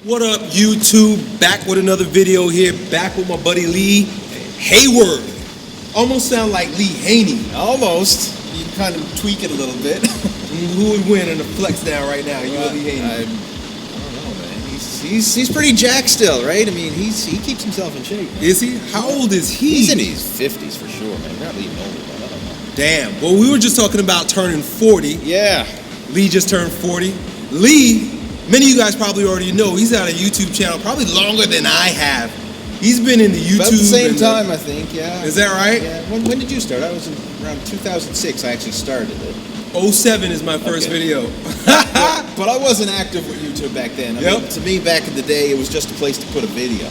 What up, YouTube? Back with another video here. Back with my buddy Lee Hayward. Almost sound like Lee Haney. Almost. You kind of tweak it a little bit. Who would win in the flex down right now? You or Lee Haney? I don't know, man. He's pretty jacked still, right? I mean, he keeps himself in shape. Man. Is he? How old is he? He's in his 50s for sure, man. Probably even older, but I don't know. Damn. Well, we were just talking about turning 40. Yeah. Lee just turned 40. Lee, many of you guys probably already know, he's had a YouTube channel probably longer than I have. He's been in the YouTube. About the same time, I think, yeah. Is that right? Yeah. When did you start? I was around 2006. I actually started it. 07 is my first video. but I wasn't active with YouTube back then. I mean, to me, back in the day, it was just a place to put a video.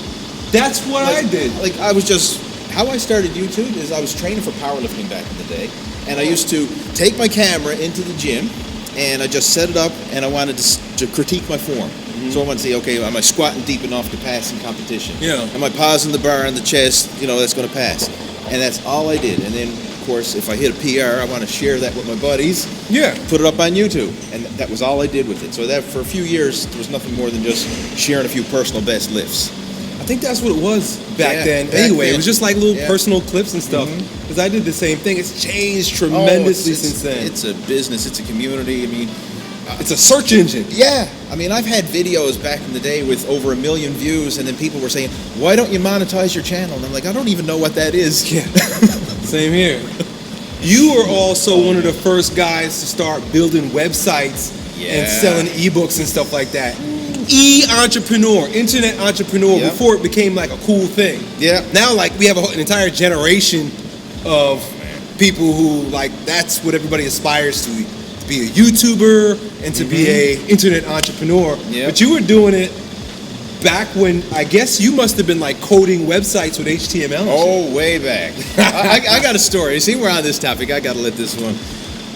That's what I did. Like, how I started YouTube is I was training for powerlifting back in the day. And I used to take my camera into the gym, and I just set it up, and I wanted to critique my form. Mm-hmm. So I wanted to say, okay, am I squatting deep enough to pass in competition? Yeah. Am I pausing the bar on the chest, that's going to pass? And that's all I did. And then, of course, if I hit a PR, I want to share that with my buddies. Yeah. Put it up on YouTube. And that was all I did with it. So that for a few years, there was nothing more than just sharing a few personal best lifts. I think that's what it was back then. Anyway, it was just like little personal clips and stuff. Because I did the same thing. It's changed tremendously since then. It's a business. It's a community. I mean, it's a search engine. Yeah. I mean, I've had videos back in the day with over 1 million views, and then people were saying, why don't you monetize your channel? And I'm like, I don't even know what that is. Yeah. Same here. You were also one of the first guys to start building websites and selling ebooks and stuff like that. E-entrepreneur, internet entrepreneur, before it became like a cool thing. Yeah. Now, like, we have an entire generation of people who, like, that's what everybody aspires to be a YouTuber and to be a internet entrepreneur. Yeah. But you were doing it back when, I guess you must have been like coding websites with HTML. Oh, way back. I got a story. See, we're on this topic. I got to let this one.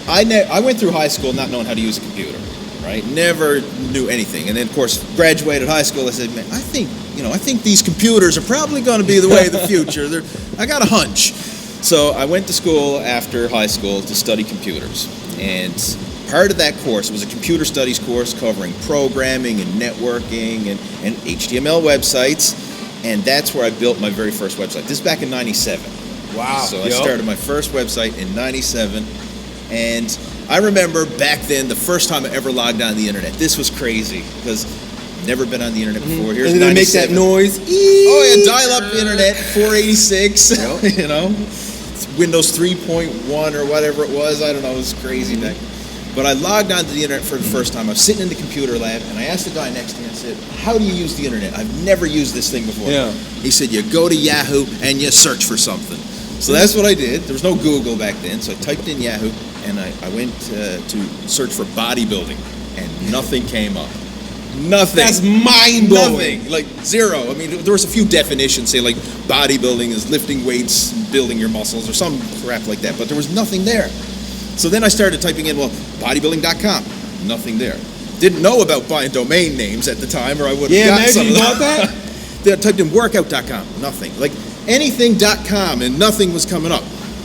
I went through high school not knowing how to use a computer. Right? Never knew anything. And then, of course, graduated high school. I said, man, I think these computers are probably going to be the way of the future. I got a hunch. So I went to school after high school to study computers. And part of that course was a computer studies course covering programming and networking and HTML websites. And that's where I built my very first website. This is back in 97. Wow. So I started my first website in 97. And I remember back then, the first time I ever logged on the internet. This was crazy because I've never been on the internet before. Here's and then they make that noise. Oh yeah, dial-up internet, 486. Windows 3.1 or whatever it was. I don't know. It was crazy back. But I logged onto the internet for the first time. I was sitting in the computer lab, and I asked the guy next to me. I said, "How do you use the internet? I've never used this thing before." Yeah. He said, "You go to Yahoo and you search for something." So that's what I did. There was no Google back then, so I typed in Yahoo. And I went to search for bodybuilding, and nothing came up. Nothing. That's mind-blowing. Nothing. Like zero. I mean, there was a few definitions, say like bodybuilding is lifting weights, building your muscles, or some crap like that, but there was nothing there. So then I started typing in, bodybuilding.com. Nothing there. Didn't know about buying domain names at the time, or I would have got some of that. Then I typed in workout.com. Nothing. Like anything.com, and nothing was coming up.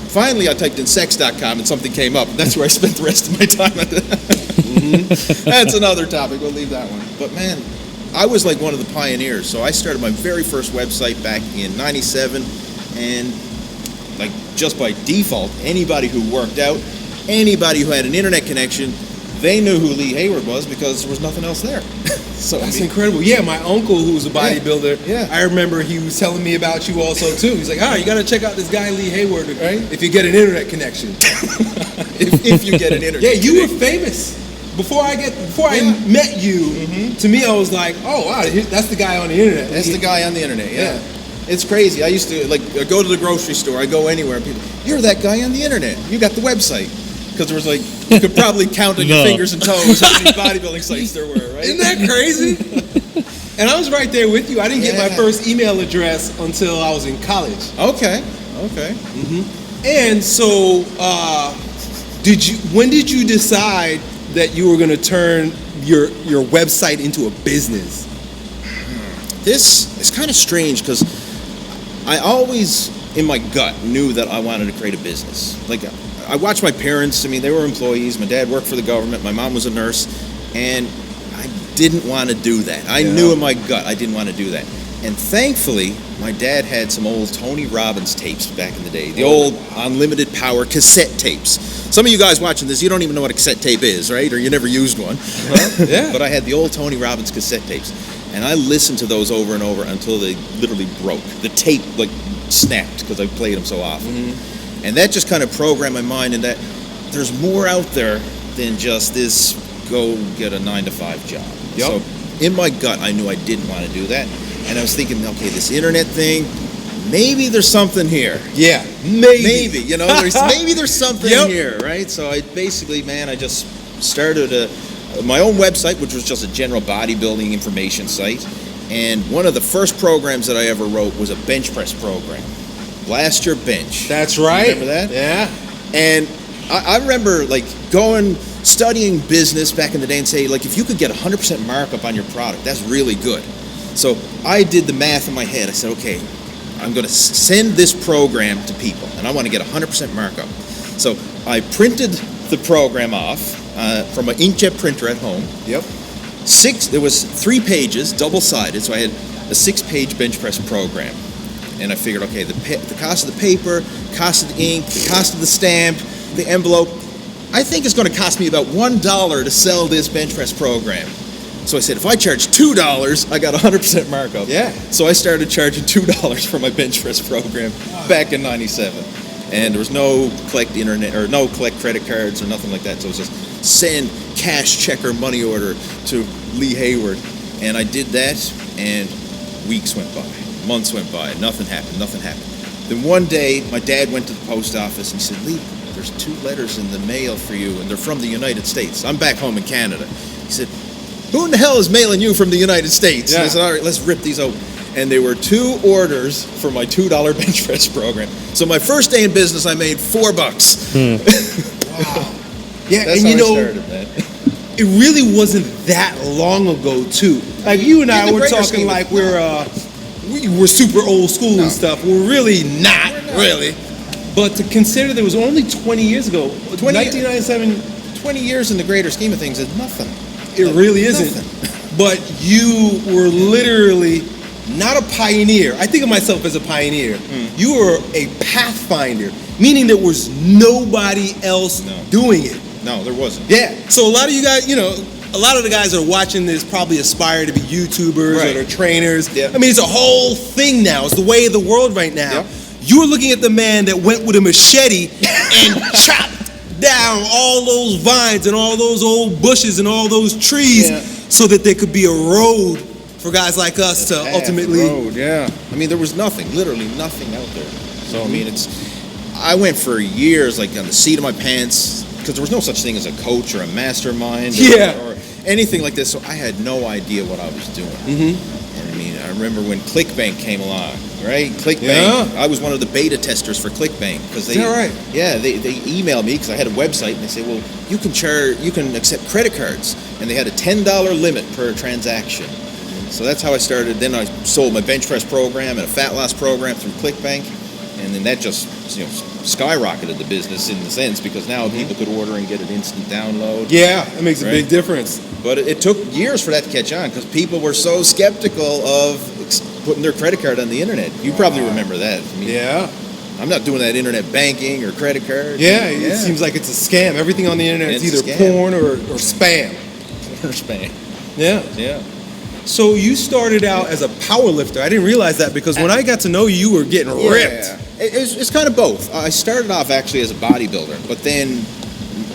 Finally, I typed in sex.com and something came up. That's where I spent the rest of my time. That's another topic. We'll leave that one. But man, I was like one of the pioneers. So I started my very first website back in 97. And like just by default, anybody who worked out, anybody who had an internet connection, they knew who Lee Hayward was because there was nothing else there. So that's incredible. Yeah, my uncle, who was a bodybuilder, I remember he was telling me about you also too. He's like, you got to check out this guy Lee Hayward, right? If you get an internet connection. if you get an internet connection. You were famous. Before I met you, to me I was like, oh wow, that's the guy on the internet. That's the guy on the internet, yeah. It's crazy. I used to go to the grocery store, I go anywhere, and people, you're that guy on the internet. You got the website. Because there was you could probably count on your fingers and toes how many bodybuilding sites there were, right? Isn't that crazy? And I was right there with you. I didn't get my first email address until I was in college. Okay. And so, when did you decide that you were going to turn your website into a business? This is kind of strange because I always, in my gut, knew that I wanted to create a business. I watched my parents. I mean, they were employees. My dad worked for the government. My mom was a nurse. And didn't want to do that. I knew in my gut I didn't want to do that. And thankfully, my dad had some old Tony Robbins tapes back in the day, the old unlimited power cassette tapes. Some of you guys watching this, you don't even know what a cassette tape is, right? Or you never used one. Yeah. But I had the old Tony Robbins cassette tapes. And I listened to those over and over until they literally broke. The tape like snapped because I played them so often. Mm-hmm. And that just kind of programmed my mind in that there's more out there than just this go get a 9-to-5 job. Yep. So in my gut, I knew I didn't want to do that. And I was thinking, okay, this internet thing, maybe there's something here. Yeah, maybe. You know, maybe there's something here, right? So I basically, I just started my own website, which was just a general bodybuilding information site. And one of the first programs that I ever wrote was a bench press program. Blast your bench. That's right. Remember that? Yeah. And I remember studying business back in the day and say, if you could get 100% markup on your product, that's really good. So I did the math in my head. I said, okay, I'm going to send this program to people, and I want to get 100% markup. So I printed the program off from an inkjet printer at home. Yep. There was 3 pages, double-sided, so I had a 6-page bench press program. And I figured, okay, the cost of the paper, cost of the ink, the cost of the stamp, the envelope, I think it's going to cost me about $1 to sell this bench press program. So I said, if I charge $2, I got 100% markup. Yeah. So I started charging $2 for my bench press program back in '97. And there was no collect internet or no collect credit cards or nothing like that. So it was just send cash check or money order to Lee Hayward. And I did that, and weeks went by, months went by, nothing happened. Then one day, my dad went to the post office and he said, Lee, there's 2 letters in the mail for you, and they're from the United States. I'm back home in Canada. He said, who in the hell is mailing you from the United States? Yeah. And I said, all right, let's rip these open. And they were 2 orders for my $2 bench press program. So my first day in business, I made $4. Wow. Yeah, That's and how I started that. It really wasn't that long ago, too. Like you and I were talking like we're super old school and stuff. We're really not, really. But to consider there was only 20 years ago, 1997. 20 years in the greater scheme of things is nothing. It really isn't. But you were literally not a pioneer. I think of myself as a pioneer. You were a pathfinder, meaning there was nobody else doing it. No, there wasn't. Yeah. So a lot of you guys, a lot of the guys that are watching this probably aspire to be YouTubers or they're trainers. Yeah. I mean, it's a whole thing now. It's the way of the world right now. Yep. You're looking at the man that went with a machete and chopped down all those vines and all those old bushes and all those trees so that there could be a road for guys like us to ultimately. Road, yeah. I mean, there was nothing, literally nothing out there. So, I mean, I went for years, on the seat of my pants, because there was no such thing as a coach or a mastermind or anything like this. So I had no idea what I was doing. Mm-hmm. And I mean, I remember when ClickBank came along, right? ClickBank. I was one of the beta testers for ClickBank because they they emailed me because I had a website and they said, well, you can accept credit cards, and they had a $10 limit per transaction. So that's how I started. Then I sold my bench press program and a fat loss program through ClickBank, and then that just skyrocketed the business in the sense because now people could order and get an instant download. Yeah, that makes a big difference. But it took years for that to catch on because people were so skeptical of putting their credit card on the internet. You probably remember that. I mean, I'm not doing that internet banking or credit card. Yeah, it seems like it's a scam. Everything on the internet is either porn or spam. Or spam. Yeah. So you started out as a power lifter. I didn't realize that because when I got to know you, you were getting ripped. It's kind of both. I started off actually as a bodybuilder, but then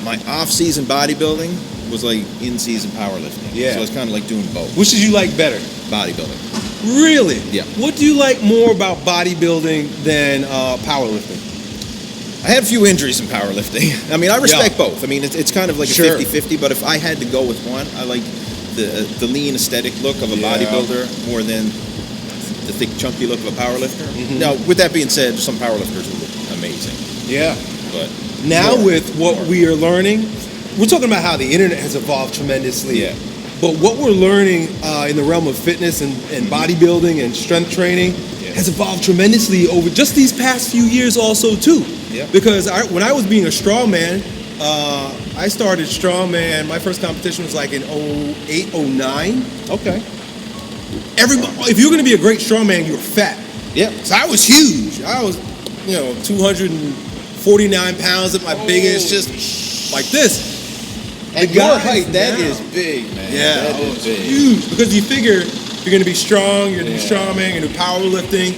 my off-season bodybuilding was like in-season powerlifting. Yeah. So it's kind of like doing both. Which did you like better? Bodybuilding. Really? Yeah. What do you like more about bodybuilding than powerlifting? I had a few injuries in powerlifting. I mean, I respect both. I mean, it's kind of like a 50-50, but if I had to go with one, I like the lean aesthetic look of a bodybuilder more than the thick, chunky look of a powerlifter. Mm-hmm. Now, with that being said, some powerlifters will look amazing. Yeah. But now with what we are learning, we're talking about how the internet has evolved tremendously. Yeah. But what we're learning in the realm of fitness and bodybuilding and strength training has evolved tremendously over just these past few years also too. Yeah. Because when I was being a strongman, I started strongman. My first competition was like in 08, 09. Okay. If you're going to be a great strongman, you're fat. Yeah. So I was huge. I was, 249 pounds at my biggest, just like this. At your height, that is big, man. Yeah, that is big. Huge. Because you figure if you're going to be strong, you're going to do strongman, you're going to do powerlifting,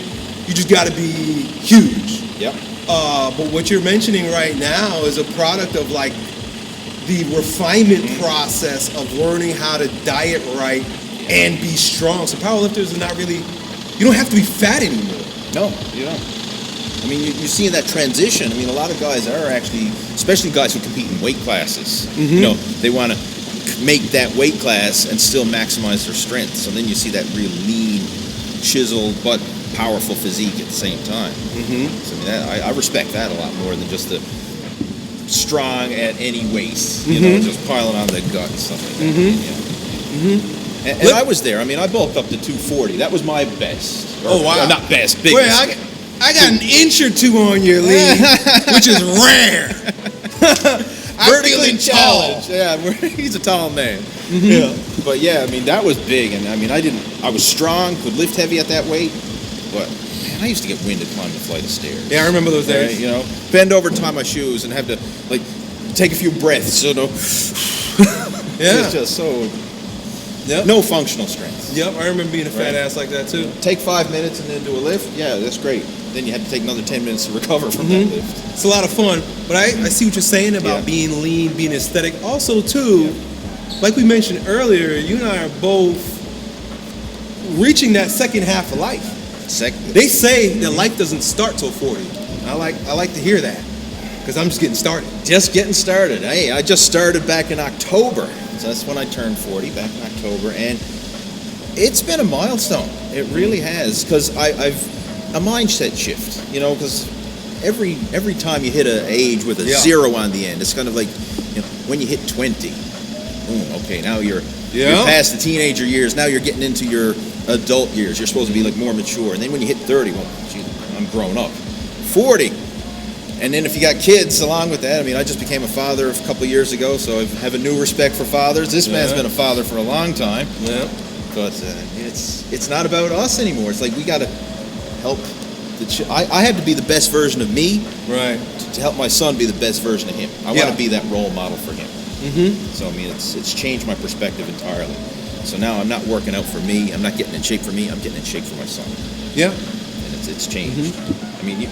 you just got to be huge. Yep. But what you're mentioning right now is a product of like the refinement process of learning how to diet right and be strong. So powerlifters are not really, you don't have to be fat anymore. No, you don't. I mean, you're seeing that transition. I mean, a lot of guys are actually, especially guys who compete in weight classes, they want to make that weight class and still maximize their strength. So then you see that real lean, chiseled, but powerful physique at the same time. So I respect that a lot more than just the strong at any weight, just piling on the gut and stuff like that. And I was there. I mean, I bulked up to 240. That was my best. Wow. Not best, biggest. Wait, I got an inch or two on your Lee, which is rare. Vertically challenged. Yeah, he's a tall man. Yeah. But yeah, I mean, that was big. And I mean, I was strong, could lift heavy at that weight. But man, I used to get winded climbing a flight of stairs. Yeah, I remember those days. Right, bend over, tie my shoes, and have to like take a few breaths. It's just so no functional strength. Yep, I remember being a fat ass like that too. Take 5 minutes and then do a lift. Yeah, that's great. Then you had to take another 10 minutes to recover from that lift. It's a lot of fun. But I see what you're saying about being lean, being aesthetic. Also too, like we mentioned earlier, you and I are both reaching that second half of life. They say that life doesn't start till 40. I like to hear that because I'm just getting started. Just getting started. Hey, I just started back in October. So that's when I turned 40, back in October. And it's been a milestone. It really has, because I've a mindset shift, because every time you hit an age with a zero on the end, it's kind of like, when you hit 20, boom, okay, now you're past the teenager years, now you're getting into your adult years. You're supposed to be like more mature. And then when you hit 30, well, geez, I'm grown up. 40. And then if you got kids along with that, I mean, I just became a father a couple of years ago, so I have a new respect for fathers. This man's been a father for a long time. Yeah. But it's not about us anymore. It's like we got to help I had to be the best version of me, right, to help my son be the best version of him. I want to be that role model for him. So I mean, it's changed my perspective entirely. So now I'm not working out for me. I'm not getting in shape for me. I'm getting in shape for my son. Yeah, and it's changed. I mean,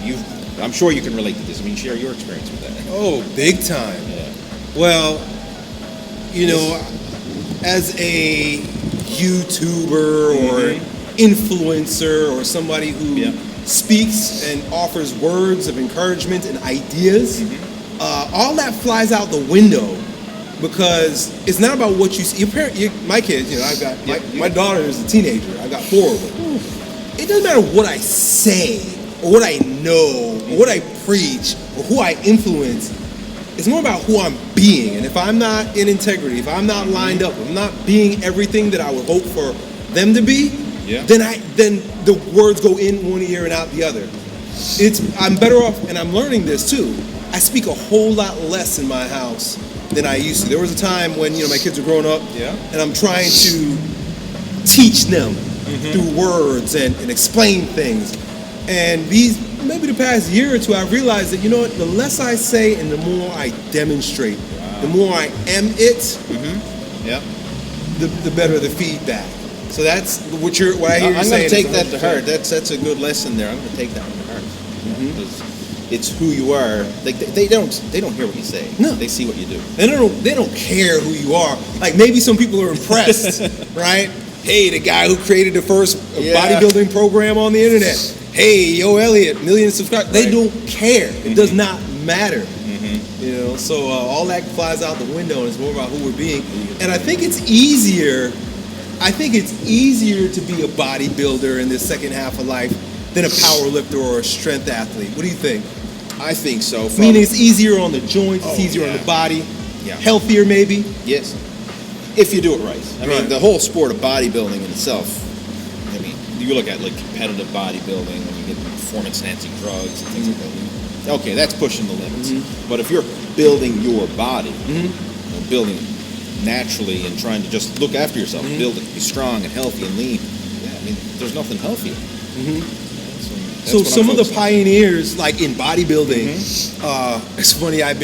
I'm sure you can relate to this. I mean, share your experience with that. Oh, big time. Yeah. Well, as a YouTuber or influencer or somebody who speaks and offers words of encouragement and ideas, all that flies out the window because it's not about what you see. My kids, I've got my daughter is a teenager. I've got 4 of them. It doesn't matter what I say or what I know or what I preach or who I influence. It's more about who I'm being. And if I'm not in integrity, if I'm not lined up, if I'm not being everything that I would hope for them to be, then the words go in one ear and out the other. I'm better off, and I'm learning this too. I speak a whole lot less in my house than I used to. There was a time when my kids were growing up, and I'm trying to teach them through words and explain things. And maybe the past year or two, I've realized that the less I say and the more I demonstrate, the more I am it, the better the feedback. So that's what I hear you saying. I'm going to take that to heart. That's a good lesson there. I'm going to take that one to heart. Because it's who you are. They don't hear what you say. No, they see what you do. They don't care who you are. Like maybe some people are impressed, right? Hey, the guy who created the first bodybuilding program on the internet. Hey, yo, Elliott, million subscribers. They don't care. It does not matter. So all that flies out the window, and it's more about who we're being. And I think it's easier to be a bodybuilder in this second half of life than a power lifter or a strength athlete. What do you think? I think so. Meaning it's easier on the joints, it's easier on the body, healthier maybe? Yes, if you do it right. I mean, the whole sport of bodybuilding in itself, I mean, you look at like competitive bodybuilding when you get performance-enhancing drugs and things like that. Okay, that's pushing the limits. But if you're building your body, building naturally and trying to just look after yourself, build it, be strong and healthy and lean, I mean, there's nothing healthier. So some of the pioneers, like in bodybuilding, it's funny. I'm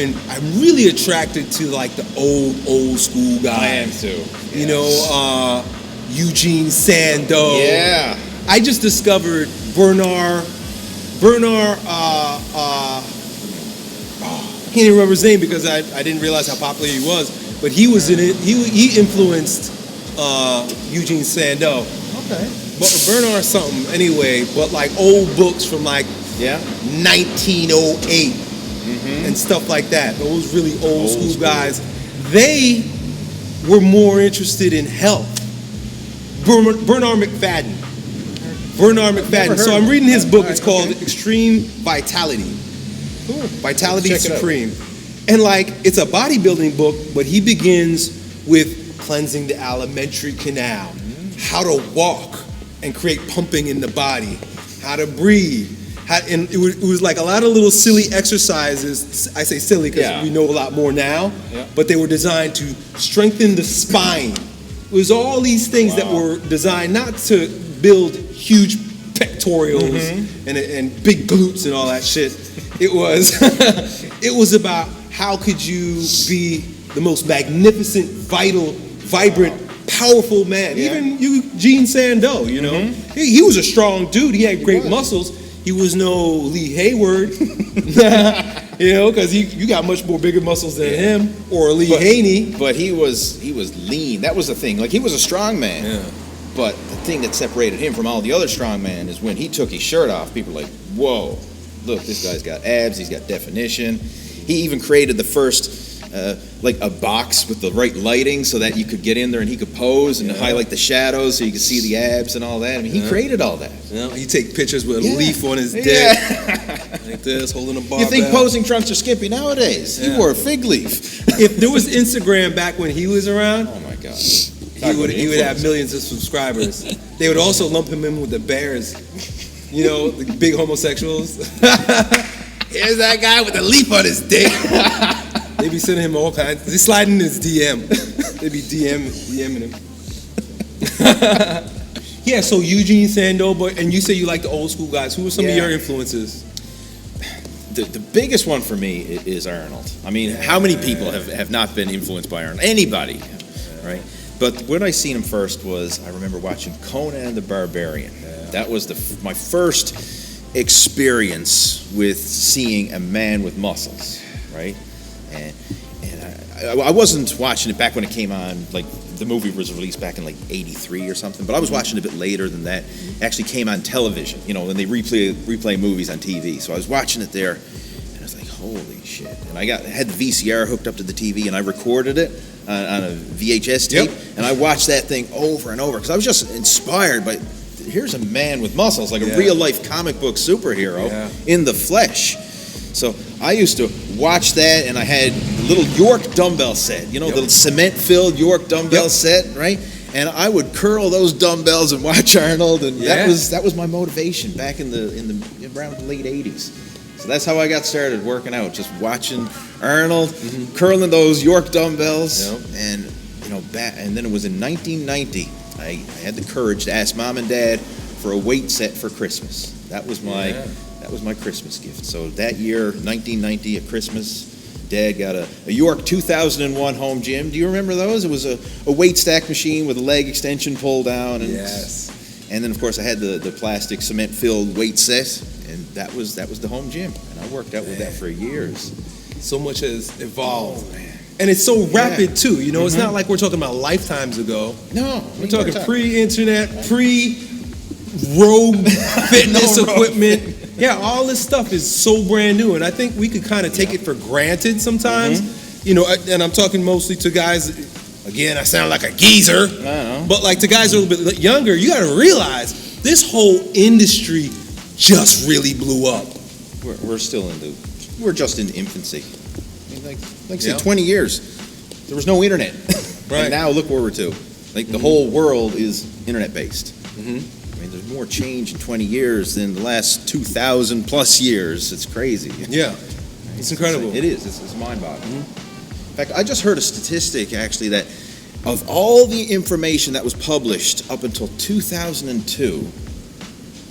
really attracted to like the old school guys. I am too. You know, Eugene Sando. Yeah. I just discovered Bernard. I can't even remember his name because I didn't realize how popular he was. But he was in it. He influenced Eugene Sando. Okay. But Bernard something anyway. But like old books from like 1908 and stuff like that. Those really old school guys. They were more interested in health. Bernard McFadden. So I'm reading his book. It's called Extreme Vitality. Cool. Vitality Supreme. And like, it's a bodybuilding book, but he begins with cleansing the alimentary canal, how to walk and create pumping in the body, how to breathe. And it was like a lot of little silly exercises. I say silly because we know a lot more now, but they were designed to strengthen the spine. It was all these things that were designed not to build huge pectorals and big glutes and all that shit. It was about how could you be the most magnificent, vital, vibrant, powerful man. Even Eugene Sando, you know, he was a strong dude. He had great muscles. He was no Lee Hayward, you know, because you got much more bigger muscles than him, or Lee Haney. But he was lean. That was the thing. Like, he was a strong man. Yeah. But the thing that separated him from all the other strong men is when he took his shirt off, people were like, whoa, look, this guy's got abs, he's got definition. He even created the first, like a box with the right lighting so that you could get in there and he could pose and highlight the shadows so you could see the abs and all that. I mean, he created all that. You know, he'd take pictures with a leaf on his dick, like this, holding a barbell. You think posing trunks are skimpy nowadays? He wore a fig leaf. If there was Instagram back when he was around, oh my God. He would have millions of subscribers. They would also lump him in with the bears, you know, the big homosexuals. Here's that guy with a leaf on his dick. They be sending him all kinds. They sliding in his DM. They be DMing him. Yeah. So Eugene Sando, and you say you like the old school guys. Who are some of your influences? The biggest one for me is Arnold. I mean, how many people have not been influenced by Arnold? Anybody, right? But when I seen him first was, I remember watching Conan the Barbarian. That was my first experience with seeing a man with muscles, right? And I wasn't watching it back when it came on, like the movie was released back in like 83 or something, but I was watching it a bit later than that. It actually came on television, you know, when they replay movies on TV. So I was watching it there, and I was like, holy shit. And I had the VCR hooked up to the TV, and I recorded it on a VHS tape, and I watched that thing over and over, because I was just inspired by, here's a man with muscles, like a real-life comic book superhero in the flesh. So I used to watch that, and I had a little York dumbbell set, you know, the cement-filled York dumbbell set, right? And I would curl those dumbbells and watch Arnold, and that was my motivation back in around the late 80s. So that's how I got started working out, just watching Arnold, curling those York dumbbells, and you know, and then it was in 1990. I had the courage to ask Mom and Dad for a weight set for Christmas. That was my Christmas gift. So that year, 1990, at Christmas, Dad got a York 2001 home gym. Do you remember those? It was a weight stack machine with a leg extension pull down. And, and then, of course, I had the plastic cement-filled weight set, and that was the home gym. And I worked out with that for years. So much has evolved. Oh, man. And it's so rapid, too. You know, it's not like we're talking about lifetimes ago. No. We're talking pre-internet, pre-rogue fitness equipment. Yeah, all this stuff is so brand new. And I think we could kind of take it for granted sometimes. You know, and I'm talking mostly to guys, again, I sound like a geezer. But like to guys a little bit younger, you got to realize this whole industry just really blew up. We're just in infancy. Like say 20 years, there was no internet. And now look where we're to. Like the whole world is internet based. I mean, there's more change in 20 years than the last 2,000 plus years. It's crazy. Yeah, it's incredible. It is. It's mind-boggling. In fact, I just heard a statistic, actually, that of all the information that was published up until 2002,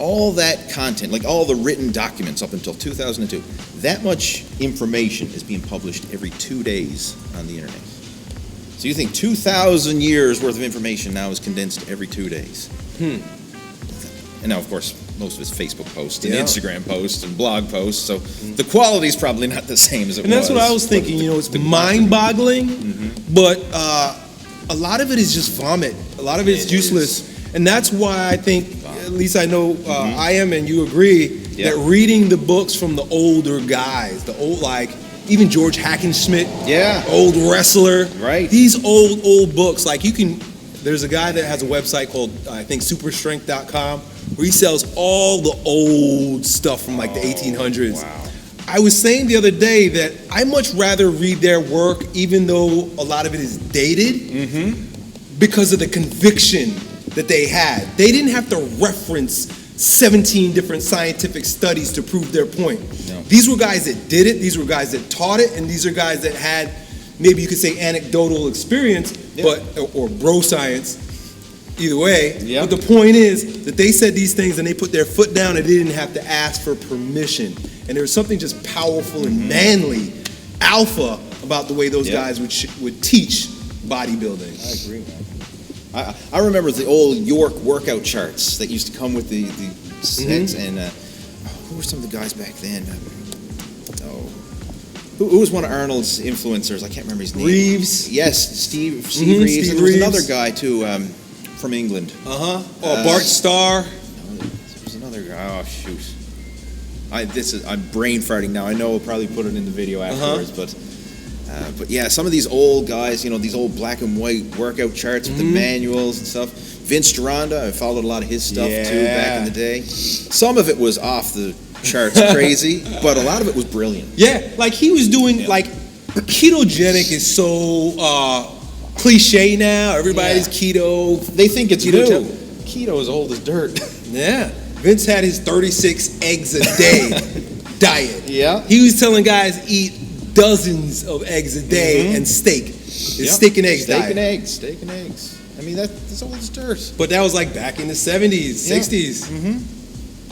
all that content, like all the written documents up until 2002, that much information is being published every 2 days on the internet. So you think 2,000 years worth of information now is condensed every 2 days. And now, of course, most of it's Facebook posts and Instagram posts and blog posts, so the quality's probably not the same as it was. And that's what I was thinking, it's mind-boggling, but a lot of it is just vomit. A lot of it is useless. And that's why I think, at least I know I am, and you agree, that reading the books from the older guys, the old, like, even George Hackenschmidt, old wrestler, these old books, like there's a guy that has a website called, I think, superstrength.com, where he sells all the old stuff from like the 1800s. Wow. I was saying the other day that I much rather read their work, even though a lot of it is dated, because of the conviction that they had. They didn't have to reference 17 different scientific studies to prove their point. No. These were guys that did it, these were guys that taught it, and these are guys that had, maybe you could say anecdotal experience, or bro science, either way. But the point is that they said these things and they put their foot down and they didn't have to ask for permission. And there was something just powerful and manly, alpha, about the way those guys would teach bodybuilding. I agree, man. I remember the old York workout charts that used to come with the sets, and who were some of the guys back then? Who was one of Arnold's influencers? I can't remember his name. Reeves. Yes, Steve Reeves. And there was another guy too from England. Bart Starr. No, there was another guy. Oh shoot! I'm brain farting now. I know we'll probably put it in the video afterwards, but yeah, some of these old guys, these old black and white workout charts with the manuals and stuff. Vince Gironda, I followed a lot of his stuff too back in the day. Some of it was off the charts crazy, but a lot of it was brilliant. Yeah, like he was doing, like, ketogenic is so cliche now. Everybody's keto. They think it's new. Keto is old as dirt. Yeah. Vince had his 36 eggs a day diet. Yeah. He was telling guys eat dozens of eggs a day and steak. It's steak and eggs diet. Steak and eggs. I mean, that's old as dirt. But that was like back in the 70s, 60s.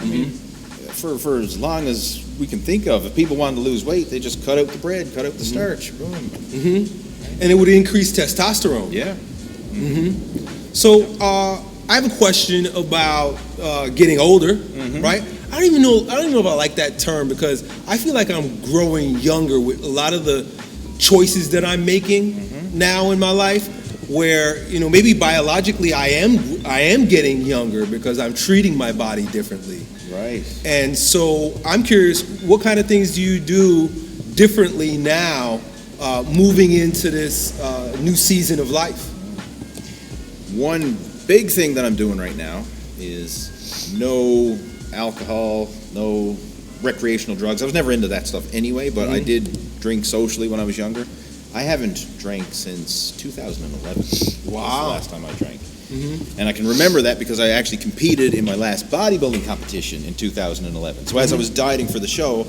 I mean, for as long as we can think of, if people wanted to lose weight, they just cut out the bread, cut out the starch, boom. And it would increase testosterone. Yeah. So I have a question about getting older, right? I don't even know if I like that term, because I feel like I'm growing younger with a lot of the choices that I'm making now in my life, where maybe biologically I am getting younger because I'm treating my body differently. Right. And so I'm curious, what kind of things do you do differently now, moving into this new season of life? One big thing that I'm doing right now is no alcohol, no recreational drugs. I was never into that stuff anyway, but I did drink socially when I was younger. I haven't drank since 2011. Wow. That's the last time I drank. And I can remember that because I actually competed in my last bodybuilding competition in 2011. So as I was dieting for the show,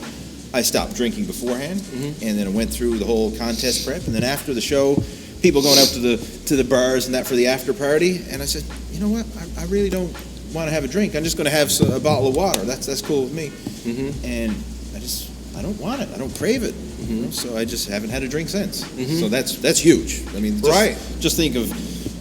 I stopped drinking beforehand, and then I went through the whole contest prep, and then after the show, people going out to the bars and that for the after party, and I said, you know what, I really don't want to have a drink. I'm just going to have a bottle of water. That's cool with me. And I don't want it. I don't crave it. So I just haven't had a drink since. So that's huge. I mean, just think of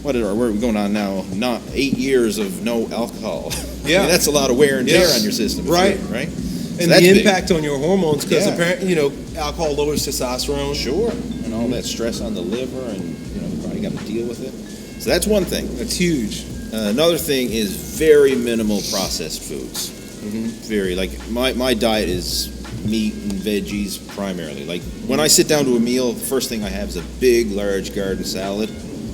where we going on now? Not 8 years of no alcohol. Yeah, I mean, that's a lot of wear and tear on your system. Right. And so the impact on your hormones, because apparently, alcohol lowers testosterone. Sure. And all that stress on the liver, and you probably got to deal with it. So that's one thing. That's huge. Another thing is very minimal processed foods. Very, like my diet is meat and veggies primarily. Like when I sit down to a meal, the first thing I have is a big, large garden salad.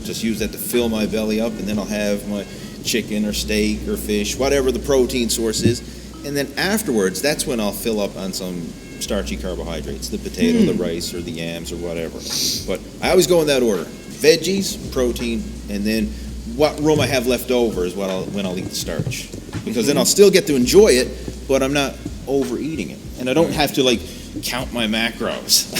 Just use that to fill my belly up, and then I'll have my chicken or steak or fish, whatever the protein source is. And then afterwards, that's when I'll fill up on some starchy carbohydrates, the potato, the rice, or the yams, or whatever. But I always go in that order: veggies, protein, and then what room I have left over is when I'll eat the starch, because then I'll still get to enjoy it, but I'm not overeating it, and I don't have to like count my macros.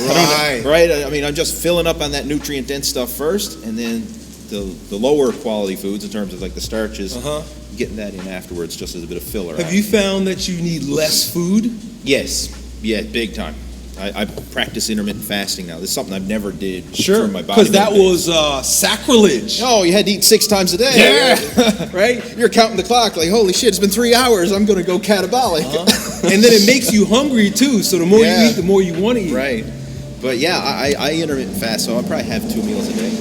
Right. I mean, I'm just filling up on that nutrient dense stuff first, and then the lower quality foods in terms of like the starches, getting that in afterwards just as a bit of filler. Have you found that you need less food? Yes. Yeah, big time. I practice intermittent fasting now. This is something I've never did. Sure, for my body. because that was sacrilege. Oh, you had to eat 6 times a day. Yeah. Right? You're counting the clock like, holy shit, it's been 3 hours. I'm going to go catabolic. And then it makes you hungry too. So the more you eat, the more you want to eat. Right. But yeah, I intermittent fast, so I probably have 2 meals a day.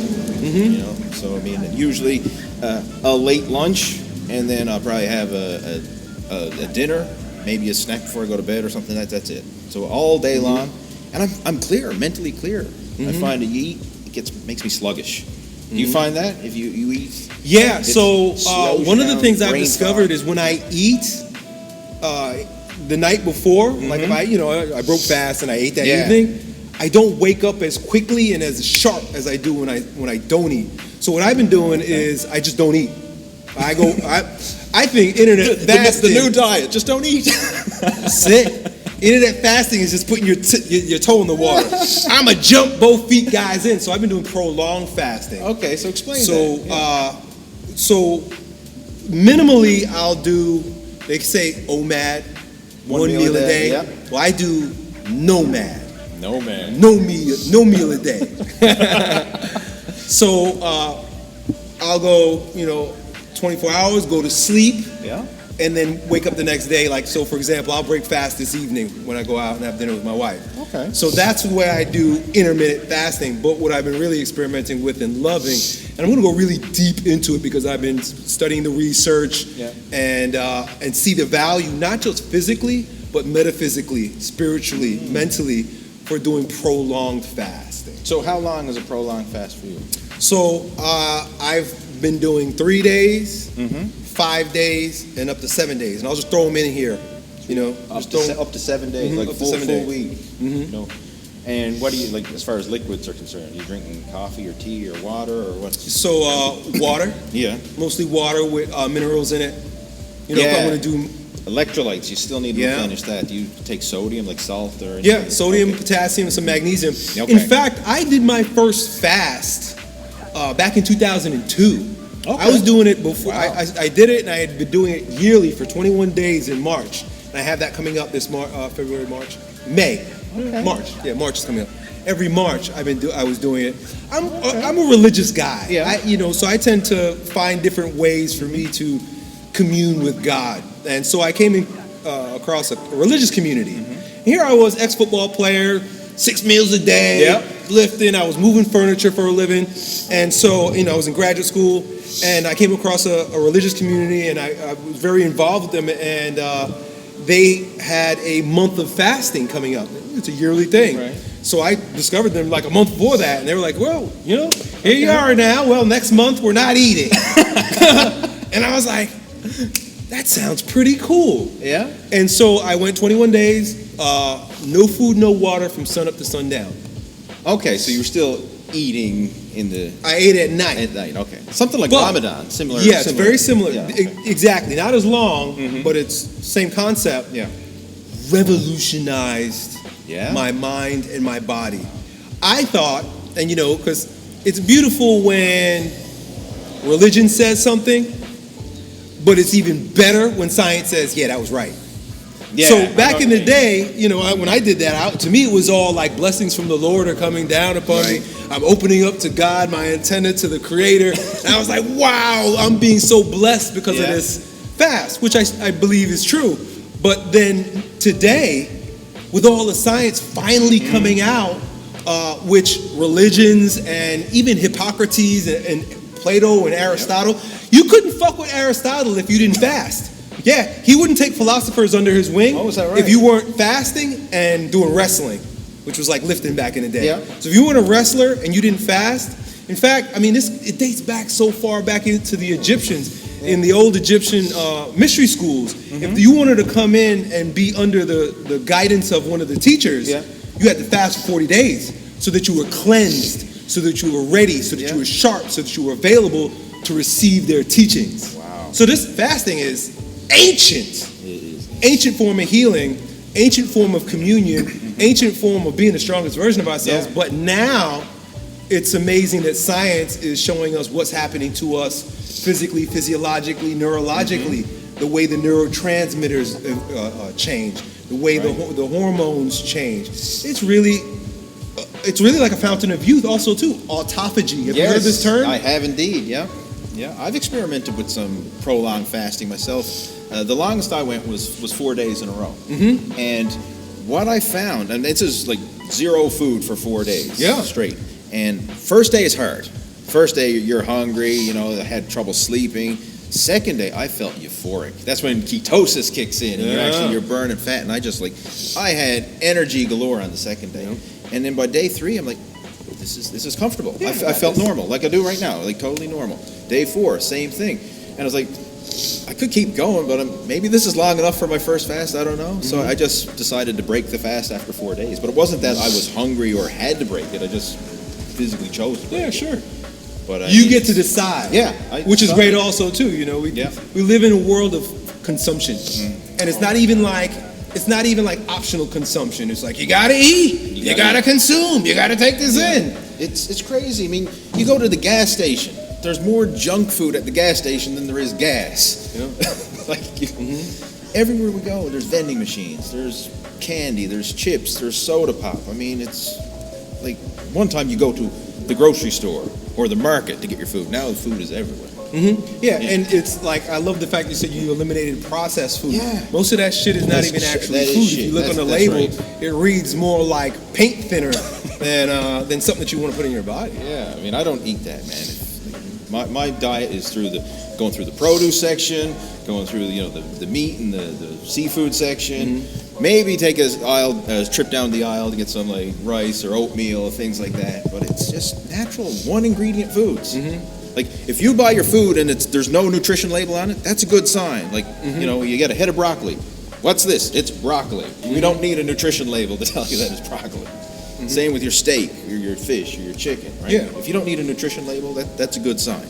You know, so I mean, usually a late lunch, and then I'll probably have a dinner, maybe a snack before I go to bed or something. That's it. So all day long, and I'm clear, mentally clear. I find that you eat, makes me sluggish. Do you find that if you eat? Yeah. So one of the things I've brain discovered is when I eat the night before, like if I broke fast and I ate that evening, I don't wake up as quickly and as sharp as I do when I don't eat. So what I've been doing is I just don't eat. I think internet fasting, the new diet, just don't eat. That's it. Internet fasting is just putting your toe in the water. I'm a jump both feet guys in, so I've been doing prolonged fasting. Okay, so explain that. So minimally I'll do, they say OMAD, one meal a day. Yep. Well, I do NOMAD. No, man. No meal a day. So I'll go, 24 hours, go to sleep. Yeah. And then wake up the next day. Like, so for example, I'll break fast this evening when I go out and have dinner with my wife. Okay. So that's the way I do intermittent fasting. But what I've been really experimenting with and loving, and I'm going to go really deep into it because I've been studying the research and see the value, not just physically, but metaphysically, spiritually, mentally, for doing prolonged fasting. So how long is a prolonged fast for you? So I've been doing 3 days, 5 days, and up to 7 days, and I'll just throw them in here. Up to 7 days, like up to full 7 days. week. And what do you like as far as liquids are concerned? Are you drinking coffee or tea or water or what? So water. Yeah. Mostly water with minerals in it. If I want to do electrolytes, you still need to replenish that. Do you take sodium, like salt or anything? Yeah, sodium, potassium, some magnesium. Okay. In fact, I did my first fast back in 2002. Okay. I was doing it before. Wow. I did it, and I had been doing it yearly for 21 days in March. And I have that coming up this February, March, May, March. Yeah, March is coming up. Every March, I was doing it. I'm a religious guy. Yeah. So I tend to find different ways for me to commune with God, and so I came across a religious community. Here I was, ex-football player, 6 meals a day, lifting. I was moving furniture for a living, and so I was in graduate school. And I came across a religious community, and I was very involved with them, and they had a month of fasting coming up. It's a yearly thing. Right. So I discovered them like a month before that, and they were like, well, here you are now. Well, next month we're not eating. And I was like, that sounds pretty cool. Yeah. And so I went 21 days, no food, no water from sun up to sundown. Okay, so you were still eating I ate at night. At night, okay. Something like Ramadan, similar. Yeah, it's very similar. Yeah, okay. Exactly. Not as long, but it's same concept. Yeah. Revolutionized my mind and my body. I thought, and because it's beautiful when religion says something, but it's even better when science says, yeah, that was right. Yeah, so back in the day, when I did that, to me it was all like blessings from the Lord are coming down upon me. I'm opening up to God, my antenna to the Creator. And I was like, wow, I'm being so blessed because of this fast, which I believe is true. But then today, with all the science finally coming out, which religions and even Hippocrates and Plato and Aristotle, you couldn't fuck with Aristotle if you didn't fast. Yeah, he wouldn't take philosophers under his wing if you weren't fasting and doing wrestling, which was like lifting back in the day. Yeah. So if you weren't a wrestler and you didn't fast, in fact, it dates back so far back into the Egyptians, in the old Egyptian mystery schools. If you wanted to come in and be under the guidance of one of the teachers, you had to fast for 40 days so that you were cleansed, so that you were ready, so that you were sharp, so that you were available to receive their teachings. Wow. So this fasting is ancient. It is. Ancient form of healing, ancient form of communion, ancient form of being the strongest version of ourselves. Yeah. But now it's amazing that science is showing us what's happening to us physically, physiologically, neurologically, the way the neurotransmitters change, the way the hormones change. It's really like a fountain of youth also too. Autophagy. Have you heard this term? I have indeed, yeah. I've experimented with some prolonged fasting myself. The longest I went was 4 days in a row. And what I found, and this is like zero food for 4 days straight. And first day is hard. First day you're hungry, I had trouble sleeping. Second day I felt euphoric. That's when ketosis kicks in and you're burning fat. And I had energy galore on the second day. And then by day 3 I'm like, this is comfortable. I felt normal, like I do right now, like totally normal. Day 4, same thing. And I was like, I could keep going, but maybe this is long enough for my first fast. I don't know. So I just decided to break the fast after 4 days. But it wasn't that I was hungry or had to break it. I just physically chose to break it. Sure. But you get to decide. Which is great also too. We live in a world of consumption, and it's not even like optional consumption. It's like you gotta eat, you gotta consume, you gotta take this in. It's crazy. I mean, you go to the gas station. There's more junk food at the gas station than there is gas. Everywhere we go, there's vending machines, there's candy, there's chips, there's soda pop. I mean, it's like one time you go to the grocery store or the market to get your food. Now the food is everywhere. And it's like, I love the fact you said you eliminated processed food. Most of that shit is not even actually food. If you look on the label, it reads more like paint thinner than something that you want to put in your body. Yeah, I mean, I don't eat that, man. My diet is going through the produce section, going through the meat and the seafood section. Maybe take a trip down the aisle to get some like rice or oatmeal, things like that. But it's just natural, one ingredient foods. Like if you buy your food and there's no nutrition label on it, that's a good sign. Like you get a head of broccoli. What's this? It's broccoli. We don't need a nutrition label to tell you that it's broccoli. Same with your steak, or your fish, or your chicken, right? If you don't need a nutrition label, that's a good sign.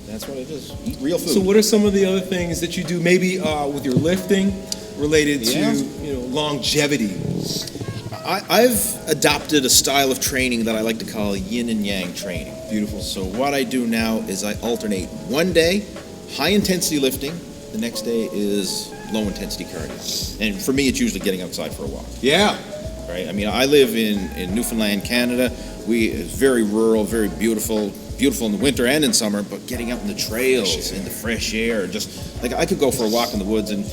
That's what it is. Eat real food. So what are some of the other things that you do, maybe with your lifting, related to longevity? I've adopted a style of training that I like to call yin and yang training. Beautiful. So what I do now is I alternate one day, high intensity lifting, the next day is low intensity cardio. And for me, it's usually getting outside for a walk. Right? I mean, I live in Newfoundland, Canada. It's very rural, very beautiful in the winter and in summer, but getting out in the trails, in the fresh air, just like I could go for a walk in the woods, and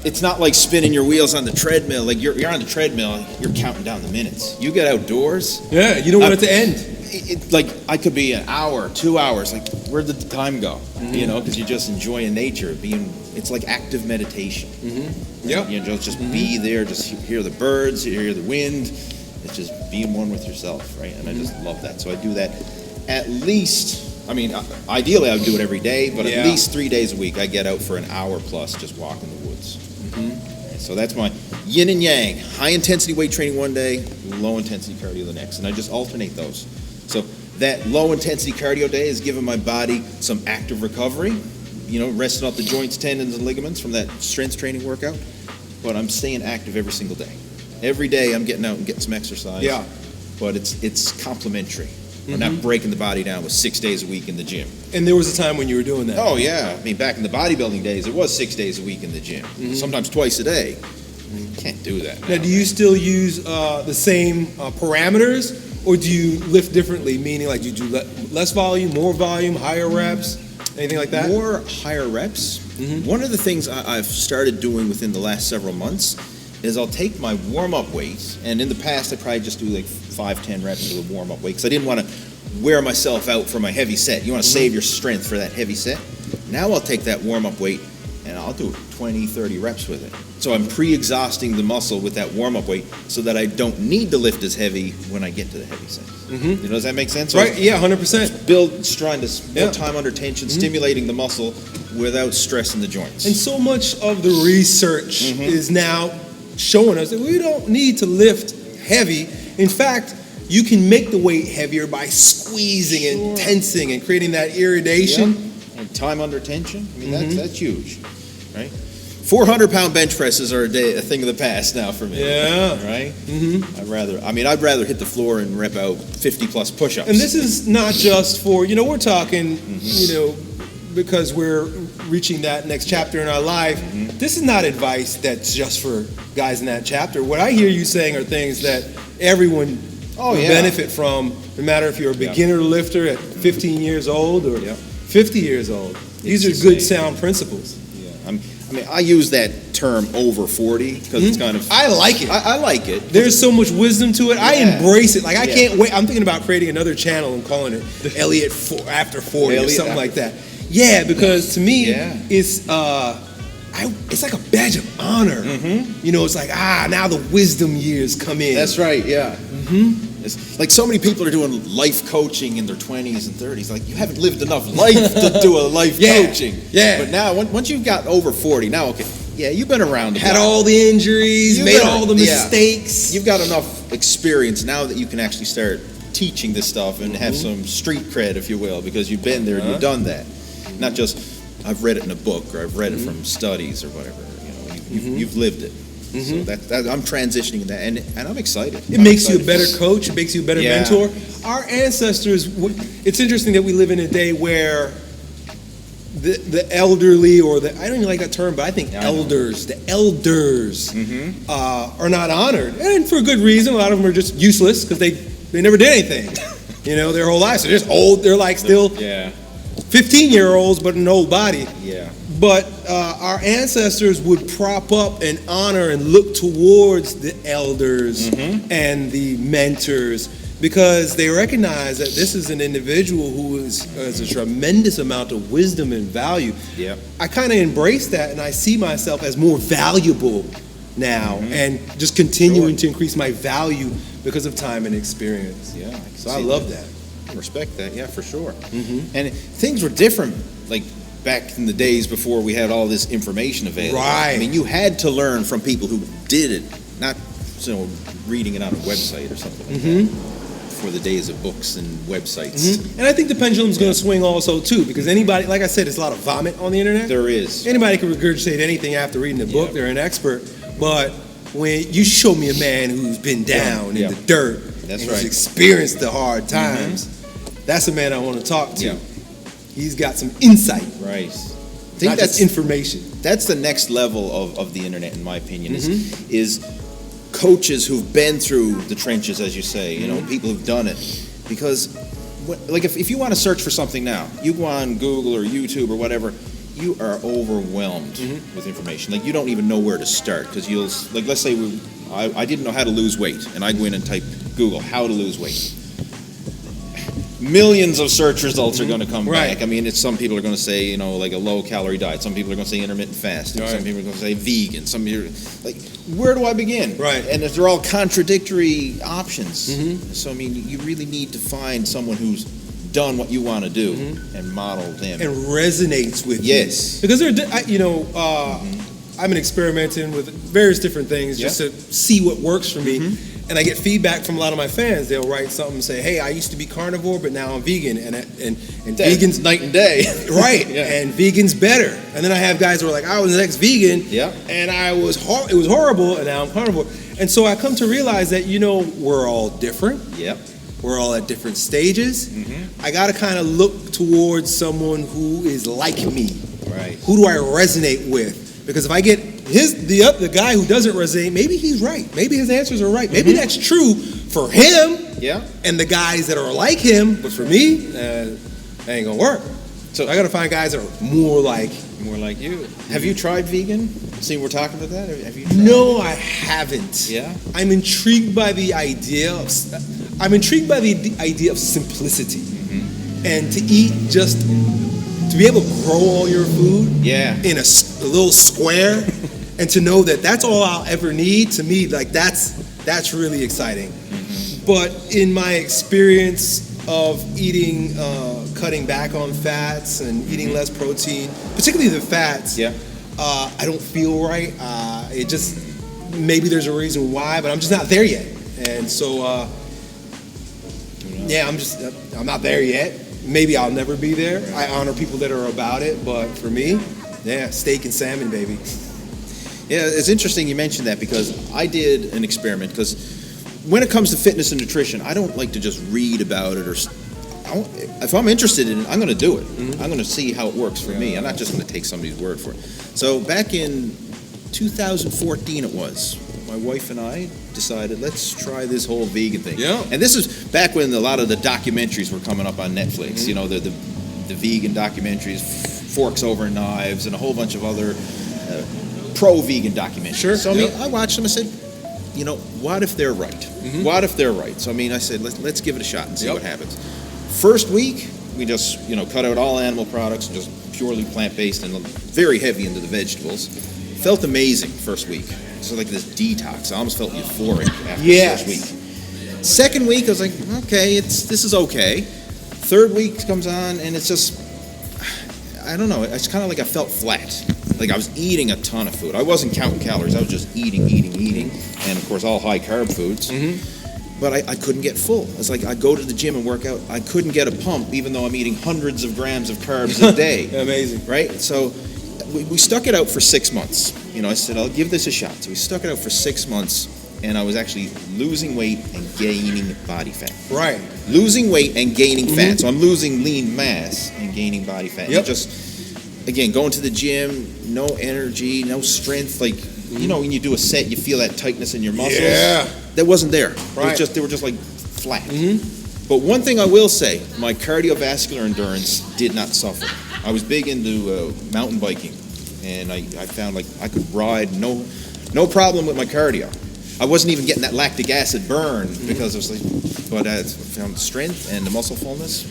it's not like spinning your wheels on the treadmill. Like you're on the treadmill, you're counting down the minutes. You get outdoors. You don't want it to end. Like I could be an hour, 2 hours. Like where did the time go? Because you're just enjoying nature. It's like active meditation. Just be there, just hear the birds, hear the wind. It's just being one with yourself, right? And I just love that. So I do that at least. I mean, ideally I would do it every day, but at least 3 days a week I get out for an hour plus, just walk in the woods. So that's my yin and yang: high intensity weight training one day, low intensity cardio the next, and I just alternate those. So that low intensity cardio day is giving my body some active recovery, resting off the joints, tendons, and ligaments from that strength training workout. But I'm staying active every single day. Every day I'm getting out and getting some exercise. But it's complementary. I'm not breaking the body down with 6 days a week in the gym. And there was a time when you were doing that. Oh yeah, I mean back in the bodybuilding days, it was 6 days a week in the gym. Sometimes twice a day. You can't do that now. Now, do you still use the same parameters? Or do you lift differently, meaning like you do less volume, more volume, higher reps, anything like that? More higher reps. One of the things I've started doing within the last several months is I'll take my warm-up weight, and in the past I'd probably just do like 5-10 reps of a warm-up weight because I didn't want to wear myself out for my heavy set. You want to save your strength for that heavy set. Now I'll take that warm-up weight and I'll do 20-30 reps with it. So I'm pre-exhausting the muscle with that warm-up weight so that I don't need to lift as heavy when I get to the heavy sets. Does that make sense? Right, 100%. Trying to more time under tension, stimulating the muscle without stressing the joints. And so much of the research is now showing us that we don't need to lift heavy. In fact, you can make the weight heavier by squeezing and tensing and creating that irritation. Yeah. And time under tension. I mean, that's huge, right? 400-pound bench presses are a thing of the past now for me. Yeah. Right? I'd rather hit the floor and rep out 50-plus push-ups. And this is not just for, we're talking, because we're reaching that next chapter in our life. This is not advice that's just for guys in that chapter. What I hear you saying are things that everyone will benefit from, no matter if you're a beginner lifter at 15 years old or 50 years old. These are good, sound principles. Yeah. I use that term over 40 because it's kind of... I like it. I like it. There's so much wisdom to it. I embrace it. Like, I can't wait. I'm thinking about creating another channel and calling it Elliott After 40 or something like that. Yeah, because to me, it's like a badge of honor. It's like, now the wisdom years come in. That's right, yeah. It's like so many people are doing life coaching in their 20s and 30s. Like, you haven't lived enough life to do a life coaching. Yeah. But now, once you've got over 40, now, you've been around. Had all the injuries, made all the mistakes. You've got enough experience now that you can actually start teaching this stuff and have some street cred, if you will, because you've been there and you've done that. Not just, I've read it in a book or I've read it from studies or whatever. You've lived it. So that I'm transitioning that, and I'm excited. It makes you a better coach. It makes you a better mentor. Our ancestors. It's interesting that we live in a day where the elderly, or I don't even like that term, but I think the elders are not honored, and for a good reason. A lot of them are just useless because they never did anything. Their whole lives. They're just old. They're like still 15-year-olds, but an old body. Yeah. But our ancestors would prop up and honor and look towards the elders and the mentors, because they recognize that this is an individual who has a tremendous amount of wisdom and value. Yeah. I kind of embrace that, and I see myself as more valuable now, and just continuing to increase my value because of time and experience. Yeah. So I love that. I respect that, for sure. And things were different, like back in the days before we had all this information available. Right. I mean, you had to learn from people who did it, not reading it on a website or something like that. For the days of books and websites. And I think the pendulum's going to swing also too, because anybody, like I said, there's a lot of vomit on the internet. There is. Anybody can regurgitate anything after reading the book. They're an expert. But when you show me a man who's been down in the dirt and has experienced the hard times, that's a man I want to talk to. He's got some insight. Right. I think that's information. That's the next level of the internet, in my opinion, is coaches who've been through the trenches, as you say, people who've done it. Because, like, if you want to search for something now, you go on Google or YouTube or whatever, you are overwhelmed with information. Like, you don't even know where to start, because let's say I didn't know how to lose weight, and I go in and type Google, how to lose weight. Millions of search results are going to come back. I mean, some people are going to say, like a low-calorie diet. Some people are going to say intermittent fasting. Some people are going to say vegan. Some people like, where do I begin? Right. And if they're all contradictory options. So, I mean, you really need to find someone who's done what you want to do and model them. And resonates with you. Yes. Because I've been experimenting with various different things just to see what works for me. And I get feedback from a lot of my fans. They'll write something and say, hey, I used to be carnivore, but now I'm vegan. And vegan's night and day. Right. And vegan's better. And then I have guys who are like, I was an ex-vegan, and it was horrible, and now I'm carnivore. And so I come to realize that, we're all different. We're all at different stages. I got to kind of look towards someone who is like me. Right. Who do I resonate with? Because if I get the guy who doesn't resonate, maybe he's right. Maybe his answers are right. Maybe that's true for him and the guys that are like him. But for me, that ain't gonna work. So I gotta find guys that are more like you. Have you tried vegan? See, we're talking about that. Have you tried? No, I haven't. Yeah. I'm intrigued by the idea of simplicity and to eat to be able to grow all your food in a little square and to know that that's all I'll ever need. To me, like that's really exciting. But in my experience of eating, cutting back on fats and eating less protein, particularly the fats, I don't feel right. Maybe there's a reason why, but I'm just not there yet. And so Yeah, I'm not there yet. Maybe I'll never be there. I honor people that are about it, but for me, yeah, steak and salmon, baby. Yeah, it's interesting you mentioned that because I did an experiment. Because when it comes to fitness and nutrition, I don't like to just read about it if I'm interested in it, I'm going to do it. I'm going to see how it works for me. I'm not just going to take somebody's word for it. So back in 2014 it was, my wife and I decided, let's try this whole vegan thing. Yeah. And this is back when a lot of the documentaries were coming up on Netflix. You know, the vegan documentaries, Forks Over Knives, and a whole bunch of other pro-vegan documentaries. Sure. So I watched them and said, you know, what if they're right? What if they're right? So I said, let's give it a shot and see what happens. First week, we just, cut out all animal products and just purely plant-based and very heavy into the vegetables. Felt amazing first week. So like this detox. I almost felt euphoric after the first week. Second week, I was like, okay, this is okay. Third week comes on, and it's just, I don't know. It's kind of like I felt flat. Like I was eating a ton of food. I wasn't counting calories. I was just eating. And, of course, all high-carb foods. But I couldn't get full. It's like I'd go to the gym and work out. I couldn't get a pump, even though I'm eating hundreds of grams of carbs a day. Amazing. Right? So we stuck it out for 6 months. I said, I'll give this a shot. So we stuck it out for 6 months, and I was actually losing weight and gaining body fat. Right. Losing weight and gaining fat. So I'm losing lean mass and gaining body fat. Yep. And just, again, going to the gym, no energy, no strength. Like, when you do a set, you feel that tightness in your muscles. Yeah. That wasn't there. Right. They were just like flat. But one thing I will say, my cardiovascular endurance did not suffer. I was big into mountain biking, and I found like I could ride no problem with my cardio. I wasn't even getting that lactic acid burn because I was like, but I found strength and the muscle fullness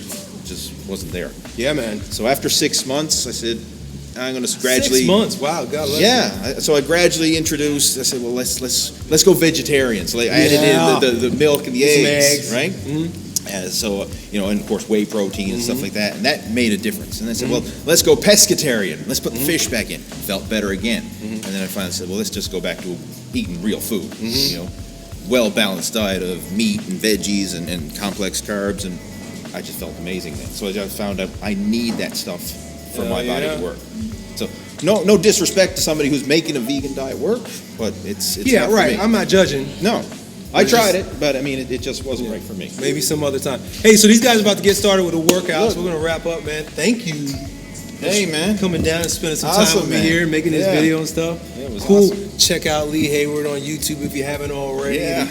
just wasn't there. Yeah, man. So after 6 months, I said, I'm going to gradually. 6 months. Wow, God bless you. So I gradually introduced. I said, well, let's go vegetarian. So I added in the milk and the eggs, right? So and of course whey protein and stuff like that, and that made a difference. And I said, well, let's go pescatarian. Let's put the fish back in. Felt better again. And then I finally said, well, let's just go back to eating real food. Well balanced diet of meat and veggies and complex carbs, and I just felt amazing then. So I just found out I need that stuff for my body to work. So no disrespect to somebody who's making a vegan diet work, but it's not for me. I'm not judging. No, I tried it, but it just wasn't right for me. Maybe some other time. Hey, so these guys are about to get started with a workout, so we're gonna wrap up, man. Thank you. Hey, man, coming down and spending some time with me here, making this video and stuff. Yeah, it was cool. Awesome. Check out Lee Hayward on YouTube if you haven't already. Yeah.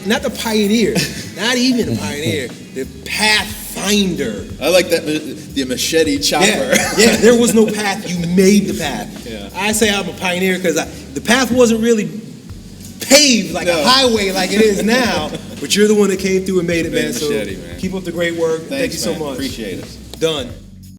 Not the pioneer, not even the pioneer, the pathfinder. I like that, the machete chopper. Yeah, there was no path. You made the path. Yeah. I say I'm a pioneer because the path wasn't really paved like a highway like it is now, but you're the one that came through and made it, man. Machete, man. Keep up the great work. Thank you so much. Appreciate it. Done.